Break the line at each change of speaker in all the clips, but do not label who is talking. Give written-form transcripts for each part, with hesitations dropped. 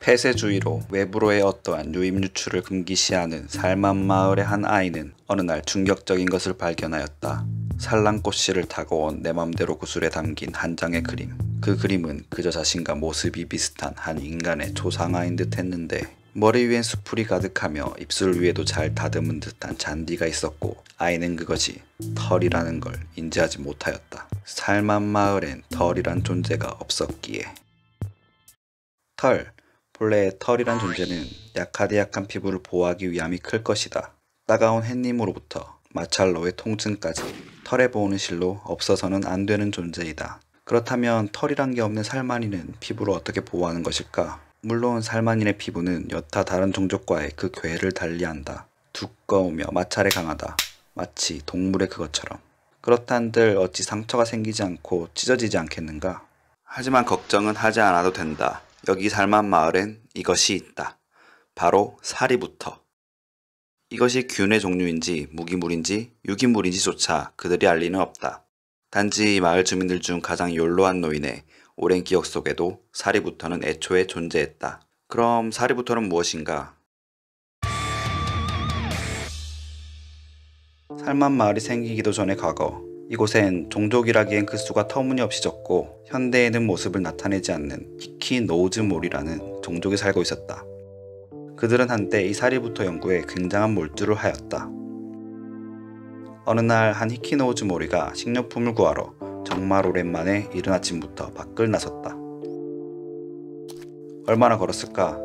폐쇄주의로 외부로의 어떠한 유입 유출을 금기시하는 살만 마을의 한 아이는 어느 날 충격적인 것을 발견하였다. 산란꽃씨를 타고 온 내 맘대로 구슬에 담긴 한 장의 그림. 그 그림은 그저 자신과 모습이 비슷한 한 인간의 초상화인 듯 했는데 머리 위엔 수풀이 가득하며 입술 위에도 잘 다듬은 듯한 잔디가 있었고 아이는 그것이 털이라는 걸 인지하지 못하였다. 살만 마을엔 털이란 존재가 없었기에. 털. 본래 털이란 존재는 약하디약한 피부를 보호하기 위함이 클 것이다. 따가운 햇님으로부터 마찰로의 통증까지 털에 보호는 실로 없어서는 안 되는 존재이다. 그렇다면 털이란 게 없는 살만이는 피부를 어떻게 보호하는 것일까? 물론 살만인의 피부는 여타 다른 종족과의 그 궤를 달리한다. 두꺼우며 마찰에 강하다. 마치 동물의 그것처럼. 그렇다한들 어찌 상처가 생기지 않고 찢어지지 않겠는가? 하지만 걱정은 하지 않아도 된다. 여기 살만 마을엔 이것이 있다. 바로 사리부터. 이것이 균의 종류인지 무기물인지 유기물인지조차 그들이 알 리는 없다. 단지 마을 주민들 중 가장 연로한 노인의 오랜 기억 속에도 사리부터는 애초에 존재했다. 그럼 사리부터는 무엇인가? 살만 마을이 생기기도 전의 과거. 이곳엔 종족이라기엔 그 수가 터무니없이 적고 현대에는 모습을 나타내지 않는 히키노우즈몰이라는 종족이 살고 있었다. 그들은 한때 이 사리부터 연구에 굉장한 몰두를 하였다. 어느 날 한 히키노우즈몰이가 식료품을 구하러 정말 오랜만에 이른 아침부터 밖을 나섰다. 얼마나 걸었을까?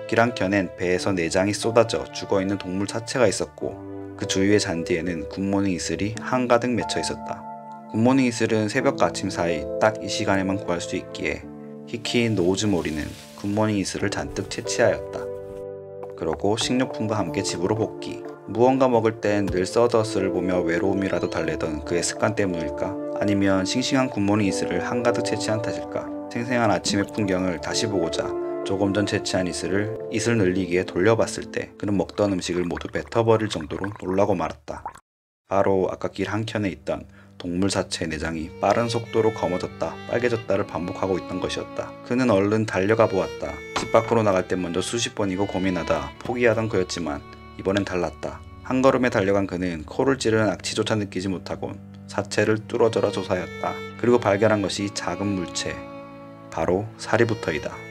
길 한켠엔 배에서 내장이 쏟아져 죽어있는 동물 사체가 있었고 그 주위의 잔디에는 굿모닝 이슬이 한가득 맺혀 있었다. 굿모닝 이슬은 새벽과 아침 사이 딱 이 시간에만 구할 수 있기에 히키노우즈몰이는 굿모닝 이슬을 잔뜩 채취하였다. 그러고 식료품과 함께 집으로 복귀. 무언가 먹을 땐 늘 서더스를 보며 외로움이라도 달래던 그의 습관 때문일까? 아니면 싱싱한 굿모닝 이슬을 한가득 채취한 탓일까? 생생한 아침의 풍경을 다시 보고자 조금 전 채취한 이슬을 이슬 늘리기에 돌려봤을 때 그는 먹던 음식을 모두 뱉어버릴 정도로 놀라고 말았다. 바로 아까 길 한켠에 있던 동물 사체의 내장이 빠른 속도로 검어졌다 빨개졌다를 반복하고 있던 것이었다. 그는 얼른 달려가 보았다. 집 밖으로 나갈 때 먼저 수십 번이고 고민하다 포기하던 그였지만 이번엔 달랐다. 한 걸음에 달려간 그는 코를 찌르는 악취조차 느끼지 못하곤 사체를 뚫어져라 조사하였다. 그리고 발견한 것이 작은 물체, 바로 사리부터이다.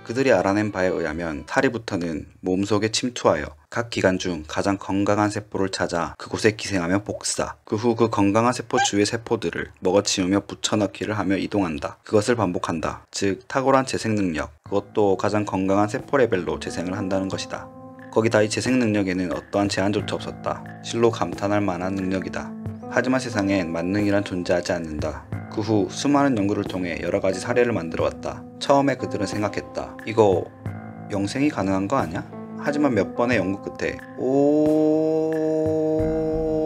그들이 알아낸 바에 의하면 사리부터는 몸속에 침투하여 각 기관 중 가장 건강한 세포를 찾아 그곳에 기생하며 복사, 그 후 그 건강한 세포 주위의 세포들을 먹어치우며 붙여넣기를 하며 이동한다. 그것을 반복한다. 즉 탁월한 재생 능력, 그것도 가장 건강한 세포 레벨로 재생을 한다는 것이다. 거기다 이 재생 능력에는 어떠한 제한조차 없었다. 실로 감탄할 만한 능력이다. 하지만 세상엔 만능이란 존재하지 않는다. 그 후 수많은 연구를 통해 여러가지 사례를 만들어왔다. 처음에 그들은 생각했다. 이거 영생이 가능한 거 아냐? 하지만 몇 번의 연구 끝에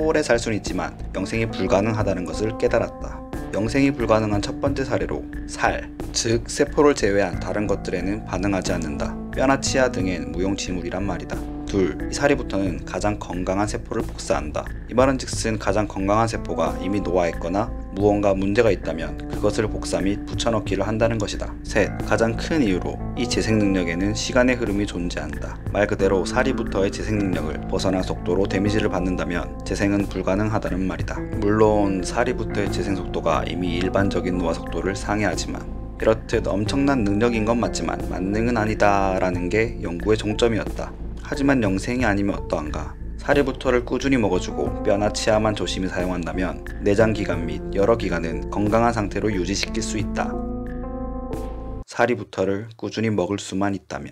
오래 살 수는 있지만 영생이 불가능하다는 것을 깨달았다. 영생이 불가능한 첫 번째 사례로 살, 즉 세포를 제외한 다른 것들에는 반응하지 않는다. 뼈나 치아 등엔 무용지물이란 말이다. 둘, 이 사리부터는 가장 건강한 세포를 복사한다. 이 말은 즉슨 가장 건강한 세포가 이미 노화했거나 무언가 문제가 있다면 그것을 복사 및 붙여넣기를 한다는 것이다. 셋, 가장 큰 이유로 이 재생 능력에는 시간의 흐름이 존재한다. 말 그대로 사리부터의 재생 능력을 벗어난 속도로 데미지를 받는다면 재생은 불가능하다는 말이다. 물론 사리부터의 재생 속도가 이미 일반적인 노화 속도를 상회하지만 이렇듯 엄청난 능력인 건 맞지만 만능은 아니다 라는 게 연구의 종점이었다. 하지만 영생이 아니면 어떠한가? 사리부터를 꾸준히 먹어주고 뼈나 치아만 조심히 사용한다면 내장 기관 및 여러 기관은 건강한 상태로 유지시킬 수 있다. 사리부터를 꾸준히 먹을 수만 있다면.